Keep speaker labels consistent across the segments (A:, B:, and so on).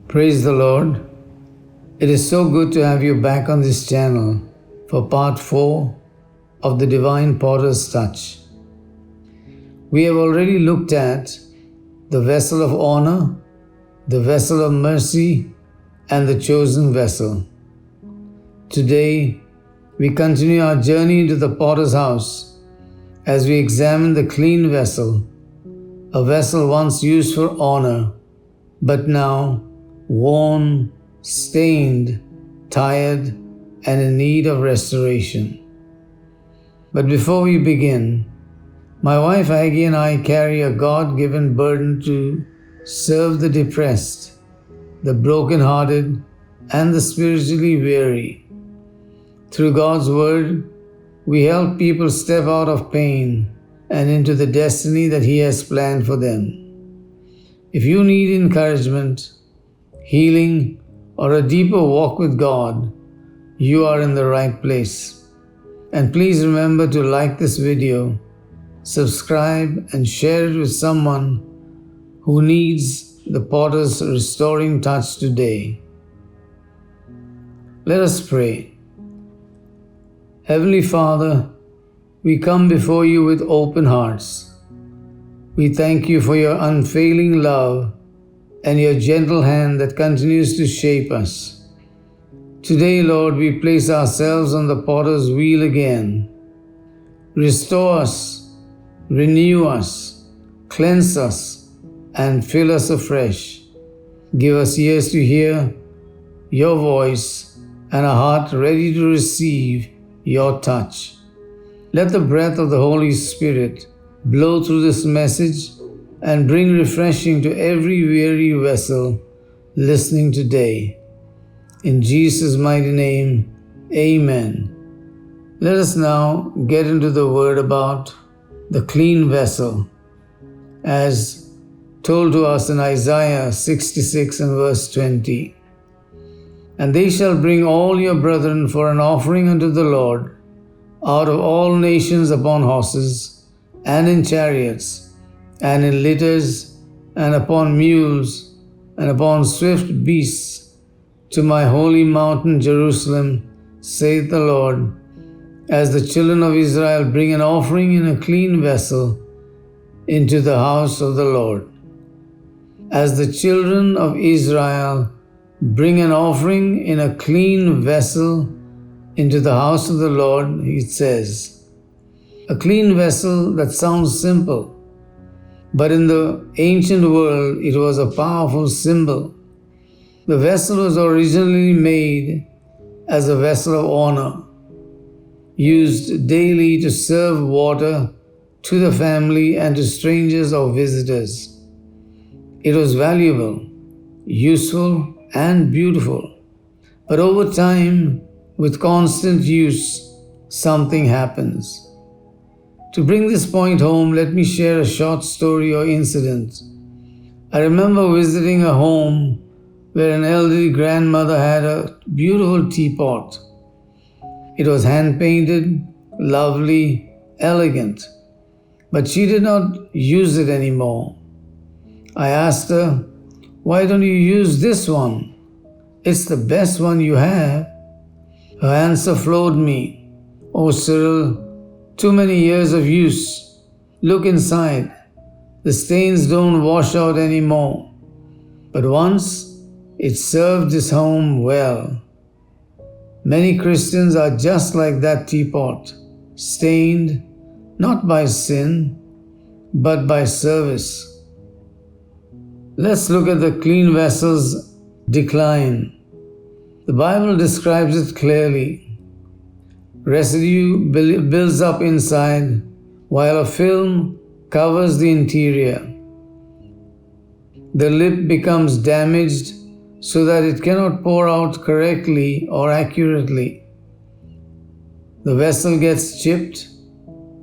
A: Praise the Lord. It is so good to have you back on this channel for part 4 of the Divine Potter's Touch. We have already looked at the vessel of honor, the vessel of mercy, and the chosen vessel. Today, we continue our journey into the Potter's house as we examine the clean vessel, a vessel once used for honor, but now worn, stained, tired, and in need of restoration. But before we begin, my wife Aggie and I carry a God-given burden to serve the depressed, the broken-hearted, and the spiritually weary. Through God's Word, we help people step out of pain and into the destiny that He has planned for them. If you need encouragement, healing, or a deeper walk with God, you are in the right place. And please remember to like this video, subscribe, and share it with someone who needs the Potter's restoring touch today. Let us pray. Heavenly Father, we come before you with open hearts. We thank you for your unfailing love and your gentle hand that continues to shape us. Today, Lord, we place ourselves on the potter's wheel again. Restore us, renew us, cleanse us, and fill us afresh. Give us ears to hear your voice and a heart ready to receive your touch. Let the breath of the Holy Spirit blow through this message and bring refreshing to every weary vessel listening today. In Jesus' mighty name, amen. Let us now get into the word about the clean vessel, as told to us in Isaiah 66 and verse 20. And they shall bring all your brethren for an offering unto the Lord, out of all nations upon horses, and in chariots, and in litters, and upon mules, and upon swift beasts, to my holy mountain Jerusalem, saith the Lord, as the children of Israel bring an offering in a clean vessel into the house of the Lord. As the children of Israel bring an offering in a clean vessel into the house of the Lord, it says. A clean vessel that sounds simple, but in the ancient world it was a powerful symbol. The vessel was originally made as a vessel of honor, used daily to serve water to the family and to strangers or visitors. It was valuable, useful, and beautiful. But over time, with constant use, something happens. To bring this point home, let me share a short story or incident. I remember visiting a home where an elderly grandmother had a beautiful teapot. It was hand-painted, lovely, elegant, but she did not use it anymore. I asked her, "Why don't you use this one? It's the best one you have." Her answer floored me. "Oh, Cyril, too many years of use. Look inside. The stains don't wash out anymore. But once, it served this home well." Many Christians are just like that teapot, stained not by sin, but by service. Let's look at the clean vessel's decline. The Bible describes it clearly. Residue builds up inside, while a film covers the interior. The lip becomes damaged so that it cannot pour out correctly or accurately. The vessel gets chipped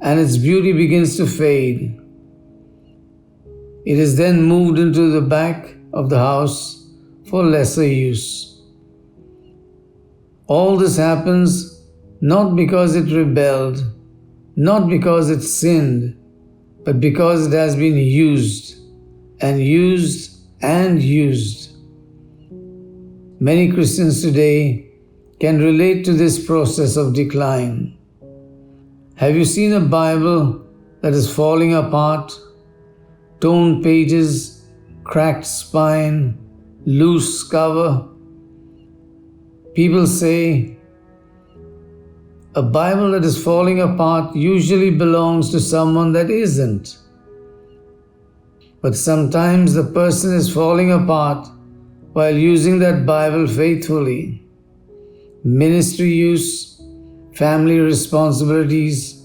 A: and its beauty begins to fade. It is then moved into the back of the house for lesser use. All this happens not because it rebelled, not because it sinned, but because it has been used and used and used. Many Christians today can relate to this process of decline. Have you seen a Bible that is falling apart? Torn pages, cracked spine, loose cover. People say a Bible that is falling apart usually belongs to someone that isn't. But sometimes the person is falling apart while using that Bible faithfully. Ministry use, family responsibilities,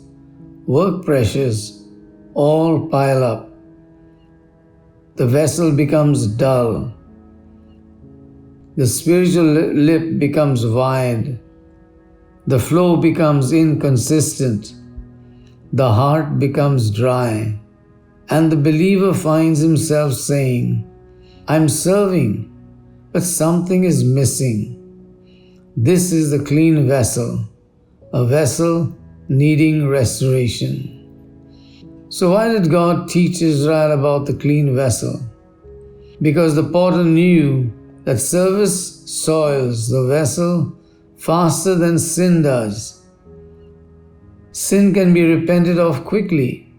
A: work pressures all pile up. The vessel becomes dull. The spiritual lip becomes wide. The flow becomes inconsistent. The heart becomes dry. And the believer finds himself saying, I'm serving, but something is missing. This is the clean vessel, a vessel needing restoration. So why did God teach Israel about the clean vessel? Because the potter knew that service soils the vessel faster than sin does. Sin can be repented of quickly,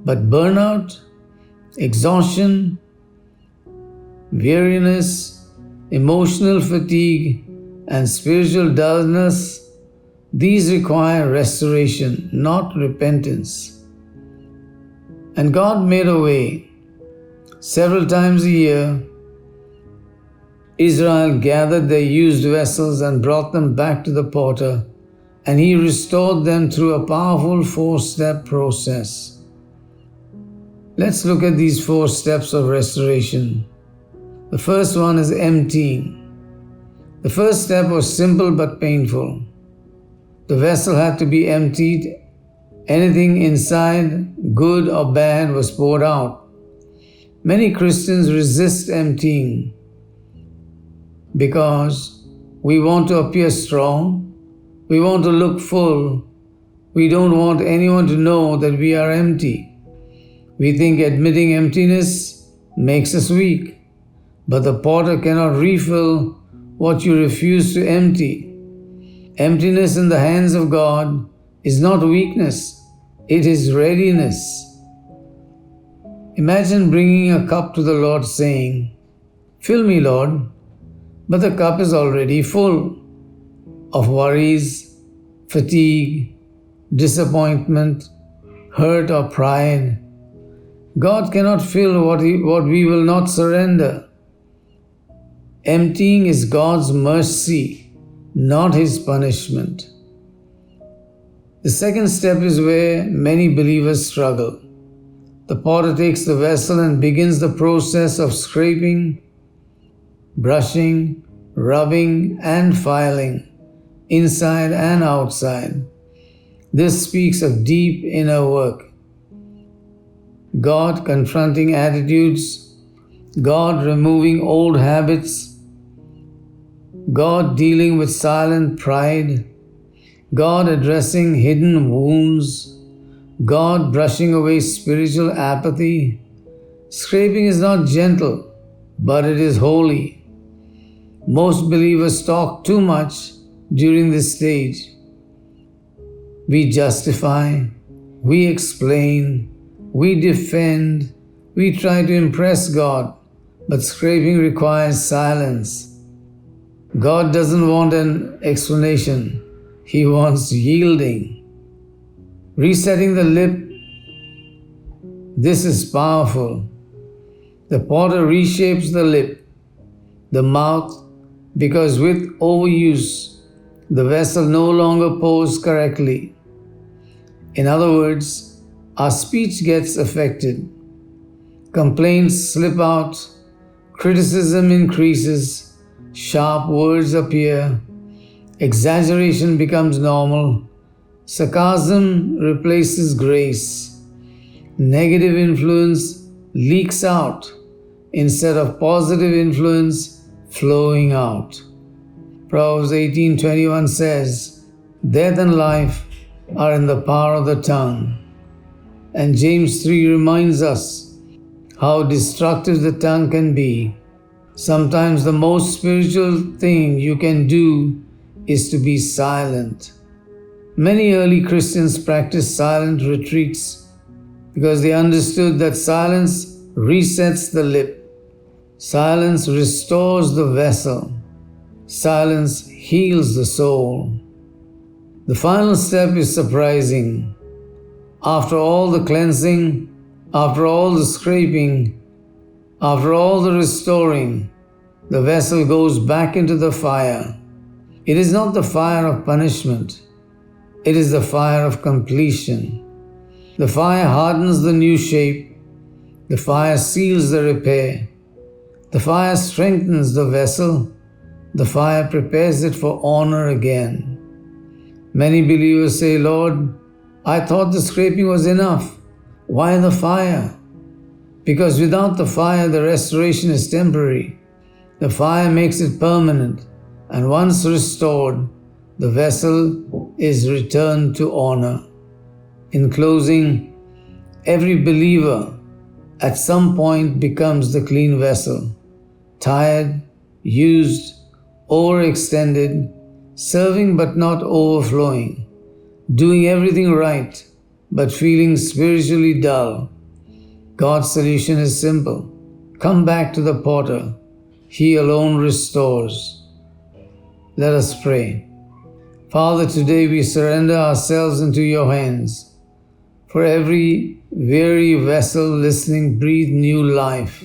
A: but burnout, exhaustion, weariness, emotional fatigue, and spiritual dullness, these require restoration, not repentance. And God made a way. Several times a year, Israel gathered their used vessels and brought them back to the potter, and he restored them through a powerful 4-step process. Let's look at these 4 steps of restoration. The first one is emptying. The first step was simple but painful. The vessel had to be emptied. Anything inside, good or bad, was poured out. Many Christians resist emptying because we want to appear strong, we want to look full, we don't want anyone to know that we are empty. We think admitting emptiness makes us weak, but the potter cannot refill what you refuse to empty. Emptiness in the hands of God is not weakness, it is readiness. Imagine bringing a cup to the Lord saying, "Fill me, Lord," but the cup is already full of worries, fatigue, disappointment, hurt or pride. God cannot fill what we will not surrender. Emptying is God's mercy, not His punishment. The second step is where many believers struggle. The potter takes the vessel and begins the process of scraping, brushing, rubbing, and filing, inside and outside. This speaks of deep inner work. God confronting attitudes, God removing old habits, God dealing with silent pride, God addressing hidden wounds, God brushing away spiritual apathy. Scraping is not gentle, but it is holy. Most believers talk too much during this stage. We justify, we explain, we defend, we try to impress God, but scraping requires silence. God doesn't want an explanation, He wants yielding. Resetting the lip, this is powerful. The potter reshapes the lip, the mouth, because with overuse, the vessel no longer pours correctly. In other words, our speech gets affected. Complaints slip out, criticism increases, sharp words appear, exaggeration becomes normal, sarcasm replaces grace, negative influence leaks out instead of positive influence flowing out. Proverbs 18:21 says, "Death and life are in the power of the tongue." And James 3 reminds us how destructive the tongue can be. Sometimes the most spiritual thing you can do is to be silent. Many early Christians practiced silent retreats because they understood that silence resets the lip, silence restores the vessel, silence heals the soul. The final step is surprising. After all the cleansing, after all the scraping, after all the restoring, the vessel goes back into the fire. It is not the fire of punishment. It is the fire of completion. The fire hardens the new shape. The fire seals the repair. The fire strengthens the vessel. The fire prepares it for honor again. Many believers say, Lord, I thought the scraping was enough. Why the fire? Because without the fire, the restoration is temporary. The fire makes it permanent, and once restored, the vessel is returned to honor. In closing, every believer at some point becomes the clean vessel, tired, used, overextended, serving but not overflowing, doing everything right but feeling spiritually dull. God's solution is simple. Come back to the potter. He alone restores. Let us pray. Father, today we surrender ourselves into your hands. For every weary vessel listening, breathe new life.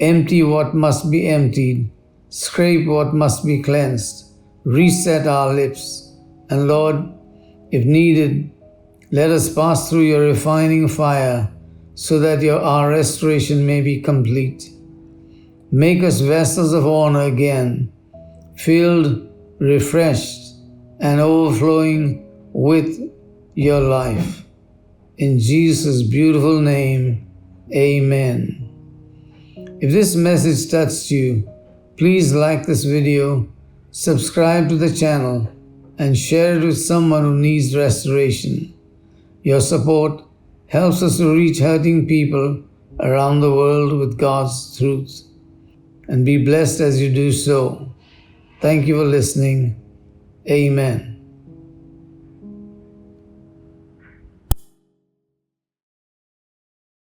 A: Empty what must be emptied. Scrape what must be cleansed. Reset our lips. And Lord, if needed, let us pass through your refining fire so that our restoration may be complete. Make us vessels of honor again, filled, refreshed, and overflowing with your life. In Jesus' beautiful name, amen. If this message touched you, please like this video, subscribe to the channel, and share it with someone who needs restoration. Your support helps us to reach hurting people around the world with God's truth. And be blessed as you do so. Thank you for listening. Amen.